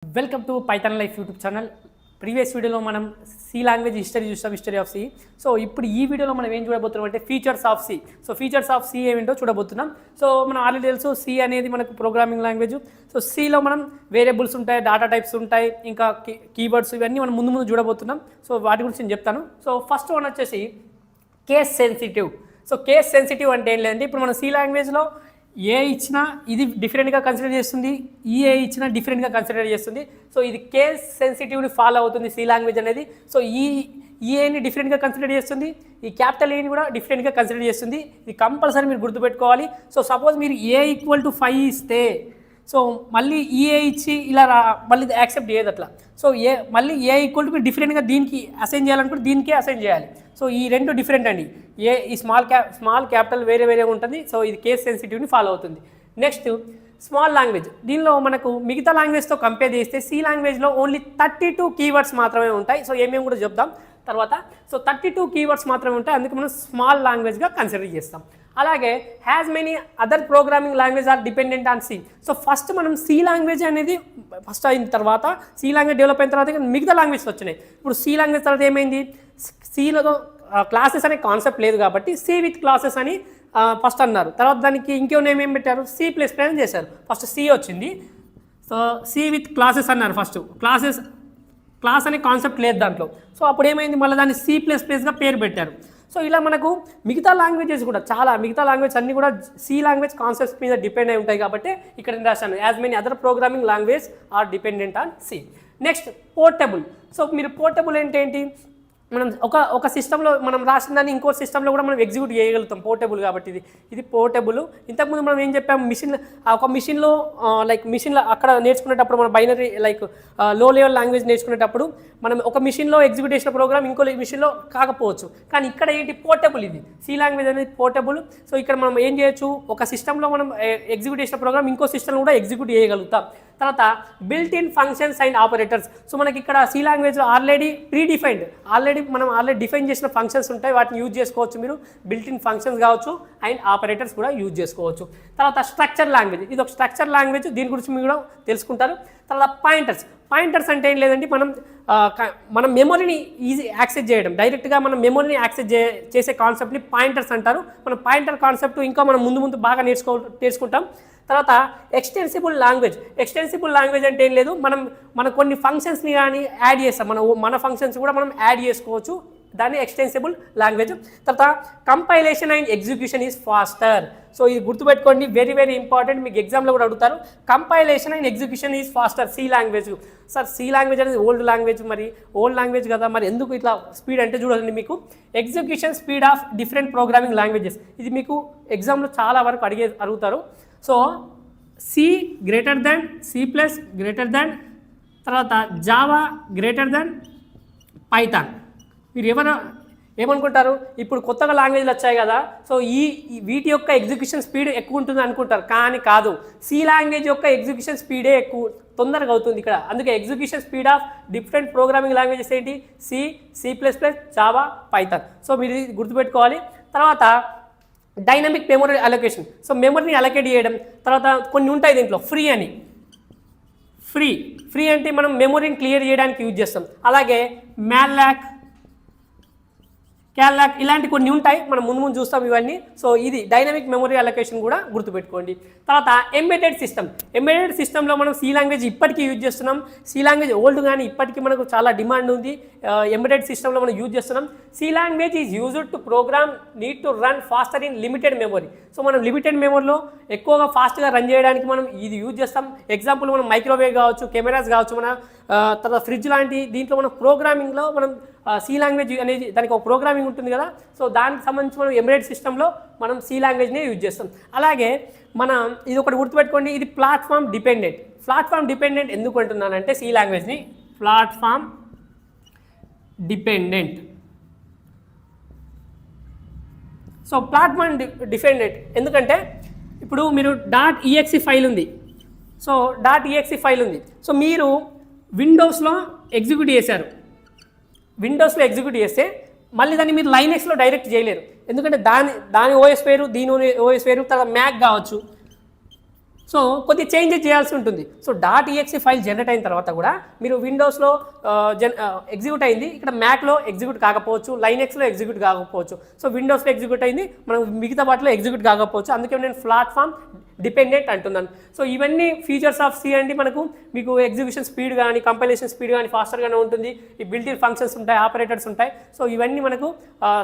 Welcome to Python Life YouTube channel. Previous వీడియోలో మనం C language history చూస్తాం, history of C. So ఇప్పుడు ఈ వీడియోలో మనం ఏం చూడబోతున్నాం అంటే features of C. So features of C ఏమిటో చూడబోతున్నాం. సో మనం ఆల్రెడీ తెలుసు సి అనేది మనకు ప్రోగ్రామింగ్ లాంగ్వేజ్. సో సిలో మనం వేరియబుల్స్ ఉంటాయి, డేటా టైప్స్ ఉంటాయి, ఇంకా కీవర్డ్స్, ఇవన్నీ మనం ముందు చూడబోతున్నాం. సో వాటి గురించి నేను చెప్తాను. సో ఫస్ట్ వన్ వచ్చేసి case sensitive. So case sensitive అంటే ఏం లేదంటే ఇప్పుడు మన సి లాంగ్వేజ్లో ఏ ఇచ్చినా ఇది డిఫరెంట్గా కన్సిడర్ చేస్తుంది, ఏ ఇచ్చినా డిఫరెంట్గా కన్సిడర్ చేస్తుంది. సో ఇది కేస్ సెన్సిటివ్ని ఫాలో అవుతుంది సి లాంగ్వేజ్ అనేది. సో ఏని డిఫరెంట్గా కన్సిడర్ చేస్తుంది, ఈ క్యాపిటల్ ఏని కూడా డిఫరెంట్గా కన్సిడర్ చేస్తుంది. ఇది కంపల్సరీ మీరు గుర్తుపెట్టుకోవాలి. సో సపోజ్ మీరు ఏ ఈక్వల్ టు 5 ఇస్తే సో మళ్ళీ ఏ ఇచ్చి ఇలా మళ్ళీ యాక్సెప్ట్ చేయదు అట్లా. సో మళ్ళీ ఏ ఈక్వల్ టు డిఫరెంట్గా దీనికి అసైన్ చేయాలనుకుంటే దీనికే అసైన్ చేయాలి. సో ఈ రెండు డిఫరెంట్ అండి. ఈ స్మాల్ క్యాపిటల్ వేరే ఉంటుంది. సో ఇది కేస్ సెన్సిటివ్ని ఫాలో అవుతుంది. Next small language. దీనిలో మనకు మిగతా లాంగ్వేజ్తో కంపేర్ చేస్తే సి లాంగ్వేజ్లో ఓన్లీ 32 కీవర్డ్స్ మాత్రమే ఉంటాయి. సో ఏమేమి కూడా చెప్దాం తర్వాత. సో 32 కీవర్డ్స్ మాత్రమే ఉంటాయి, అందుకే మనం స్మాల్ లాంగ్వేజ్గా కన్సిడర్ చేస్తాం. అలాగే has many other programming language are dependent on C. So first మనం సి లాంగ్వేజ్ అనేది ఫస్ట్ అయిన తర్వాత సి లాంగ్వేజ్ డెవలప్ అయిన తర్వాత మిగతా లాంగ్వేజ్ వచ్చినాయి. ఇప్పుడు సి లాంగ్వేజ్ తర్వాత ఏమైంది, సిలో క్లాసెస్ అనే కాన్సెప్ట్ లేదు కాబట్టి సి విత్ క్లాసెస్ అని ఫస్ట్ అన్నారు. తర్వాత దానికి ఇంకేమైనా ఏమేమి పెట్టారు, C++ అని చేశారు. ఫస్ట్ సి వచ్చింది, సో సి విత్ క్లాసెస్ అన్నారు. ఫస్ట్ క్లాస్ అనే కాన్సెప్ట్ లేదు దాంట్లో. సో అప్పుడు ఏమైంది, మళ్ళీ దాన్ని C++గా పేరు పెట్టారు. సో ఇలా మనకు మిగతా లాంగ్వేజెస్ కూడా మిగతా లాంగ్వేజ్ అన్నీ కూడా సి లాంగ్వేజ్ కాన్సెప్ట్స్ మీద డిపెండ్ అయి ఉంటాయి కాబట్టి ఇక్కడ నేను రాశాను as many other programming language are dependent on C. Next portable. So మీరు పోర్టబుల్ ఏంటి, మనం ఒక సిస్టంలో మనం రాసిన దాన్ని ఇంకో సిస్టంలో కూడా మనం ఎగ్జిక్యూట్ చేయగలుగుతాం. పోర్టబుల్ కాబట్టి ఇది పోర్టబుల్. ఇంతకుముందు మనం ఏం చెప్పాము, ఒక మిషన్లో మిషన్లో అక్కడ నేర్చుకునేటప్పుడు మన బైనరీ లో లెవెల్ లాంగ్వేజ్ నేర్చుకునేటప్పుడు మనం ఒక మిషన్లో ఎగ్జిక్యూట్ చేసిన ప్రోగ్రామ్ ఇంకో మిషన్లో కాకపోవచ్చు. కానీ ఇక్కడ ఏంటి, పోర్టబుల్. ఇది సి లాంగ్వేజ్ అనేది పోర్టబుల్. సో ఇక్కడ మనం ఏం చేయొచ్చు, ఒక సిస్టంలో మనం ఎగ్జిక్యూట్ చేసిన ప్రోగ్రామ్ ఇంకో సిస్టంలో కూడా ఎగ్జిక్యూట్ చేయగలుగుతాం. తర్వాత built in functions and operators. So మనకి ఇక్కడ సి లాంగ్వేజ్లో ఆల్రెడీ మనం డిఫైన్ చేసిన ఫంక్షన్స్ ఉంటాయి, వాటిని యూజ్ చేసుకోవచ్చు మీరు. బిల్ట్ ఇన్ ఫంక్షన్స్ కావచ్చు అండ్ ఆపరేటర్స్ కూడా యూజ్ చేసుకోవచ్చు. తర్వాత స్ట్రక్చర్ లాంగ్వేజ్. ఇది ఒక స్ట్రక్చర్ లాంగ్వేజ్, దీని గురించి మీరు కూడా తెలుసుకుంటారు. తర్వాత పాయింటర్స్ అంటే ఏం లేదండి, మనం మెమొరీని ఈజీ యాక్సెస్ చేయడం, డైరెక్ట్గా మనం మెమొరీని యాక్సెస్ చేసే కాన్సెప్ట్ని పాయింటర్స్ అంటారు. మనం పాయింటర్ కాన్సెప్ట్ ఇంకా మనం ముందు బాగా నేర్చుకుంటాం. తర్వాత ఎక్స్టెన్సిబుల్ లాంగ్వేజ్ అంటే ఏం లేదు, మన కొన్ని ఫంక్షన్స్ని కానీ యాడ్ చేస్తాం, మన ఫంక్షన్స్ కూడా మనం యాడ్ చేసుకోవచ్చు, దాన్ని ఎక్స్టెన్సిబుల్ లాంగ్వేజ్. తర్వాత compilation and execution is faster. So ఇది గుర్తుపెట్టుకోండి, వెరీ వెరీ ఇంపార్టెంట్, మీకు ఎగ్జామ్లో కూడా అడుగుతారు. Compilation and execution is faster C language. Sir C language అనేది ఓల్డ్ లాంగ్వేజ్ కదా, మరి ఎందుకు ఇట్లా స్పీడ్ అంటే చూడండి, మీకు execution speed of different programming languages, ఇది మీకు ఎగ్జామ్లో చాలా వరకు అడుగుతారు. So C greater than, C+ greater than, తర్వాత జావా గ్రేటర్ దెన్ పైథాన్. మీరు ఏమనుకుంటారు, ఇప్పుడు కొత్తగా లాంగ్వేజ్లు వచ్చాయి కదా, సో వీటి యొక్క ఎగ్జిక్యూషన్ స్పీడ్ ఎక్కువ ఉంటుంది అనుకుంటారు, కానీ కాదు. సి లాంగ్వేజ్ యొక్క ఎగ్జిక్యూషన్ స్పీడే తొందరగా అవుతుంది ఇక్కడ. అందుకే execution speed of different programming languages ఏంటి, C++, జావా, పైథాన్. సో మీరు ఇది గుర్తుపెట్టుకోవాలి. తర్వాత డైనమిక్ మెమరీ అలొకేషన్. సో మెమరీని అలొకేట్ చేయడం. తర్వాత కొన్ని ఉంటాయి దీంట్లో ఫ్రీ అంటే మనం మెమరీని క్లియర్ చేయడానికి యూజ్ చేస్తాం. అలాగే మ్యాల్లాక్, క్యాల్లాక్, ఇలాంటి కొన్ని ఉంటాయి, మనం ముందు చూస్తాం ఇవన్నీ. సో ఇది డైనమిక్ మెమరీ అలొకేషన్ కూడా గుర్తుపెట్టుకోండి. తర్వాత ఎంబెడెడ్ సిస్టంలో మనం సి లాంగ్వేజ్ ఇప్పటికీ యూజ్ చేస్తున్నాం. సి లాంగ్వేజ్ ఓల్డ్ కానీ ఇప్పటికీ మనకు చాలా డిమాండ్ ఉంది. ఎంబెడెడ్ సిస్టంలో మనం యూజ్ చేస్తున్నాం. C language is used to program need to run faster in limited memory. So మనం లిమిటెడ్ మెమరీలో ఎక్కువగా ఫాస్ట్గా రన్ చేయడానికి మనం ఇది యూజ్ చేస్తాం. ఎగ్జాంపుల్ మనం మైక్రోవేవ్ కావచ్చు, కెమెరాస్ కావచ్చు, మన తర్వాత ఫ్రిడ్జ్ లాంటి దీంట్లో మనం ప్రోగ్రామింగ్లో మనం సి లాంగ్వేజ్ అనేది దానికి ఒక ప్రోగ్రామింగ్ ఉంటుంది కదా, సో దానికి సంబంధించి మనం ఎంబెడెడ్ సిస్టంలో మనం సి లాంగ్వేజ్నే యూజ్ చేస్తాం. అలాగే ఇది ఒకటి గుర్తుపెట్టుకోండి, ఇది ప్లాట్ఫామ్ డిపెండెంట్ ఎందుకు అంటున్నానంటే సి లాంగ్వేజ్ని platform dependent. So platform dependent ఎందుకంటే ఇప్పుడు మీరు .exe ఫైల్ ఉంది. సో మీరు విండోస్లో ఎగ్జిక్యూట్ చేస్తే మళ్ళీ దాన్ని మీరు లైనెక్స్లో డైరెక్ట్ చేయలేరు, ఎందుకంటే దాని ఓఎస్ పేరు, దీని ఓఎస్ పేరు, తర్వాత మ్యాక్ కావచ్చు. సో కొద్ది చేంజెస్ చేయాల్సి ఉంటుంది. సో .exe ఫైల్ జనరేట్ అయిన తర్వాత కూడా మీరు విండోస్లో ఎగ్జిక్యూట్ అయింది, ఇక్కడ మ్యాక్లో ఎగ్జిక్యూట్ కాకపోవచ్చు, లైనెక్స్లో ఎగ్జిక్యూట్ కాకపోవచ్చు. సో విండోస్లో ఎగ్జిక్యూట్ అయింది, మనం మిగతా వాటిలో ఎగ్జిక్యూట్ కాకపోవచ్చు. అందుకే నేను ప్లాట్ఫామ్ డిపెండెంట్ అంటున్నాను. సో ఇవన్నీ ఫీచర్స్ ఆఫ్ సి అండి. మీకు ఎగ్జిక్యూషన్ స్పీడ్ కానీ కంపైలేషన్ స్పీడ్ కానీ ఫాస్టర్గానే ఉంటుంది. ఈ బిల్ట్-ఇన్ ఫంక్షన్స్ ఉంటాయి, ఆపరేటర్స్ ఉంటాయి. సో ఇవన్నీ మనకు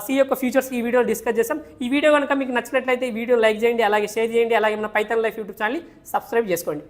సి యొక్క ఫీచర్స్ ఈ వీడియోలో డిస్కస్ చేస్తాం. ఈ వీడియో కనుక మీకు నచ్చినట్లయితే ఈ వీడియో లైక్ చేయండి, అలాగే షేర్ చేయండి, అలాగే మన Python Life YouTube channel subscribe చేసుకోండి.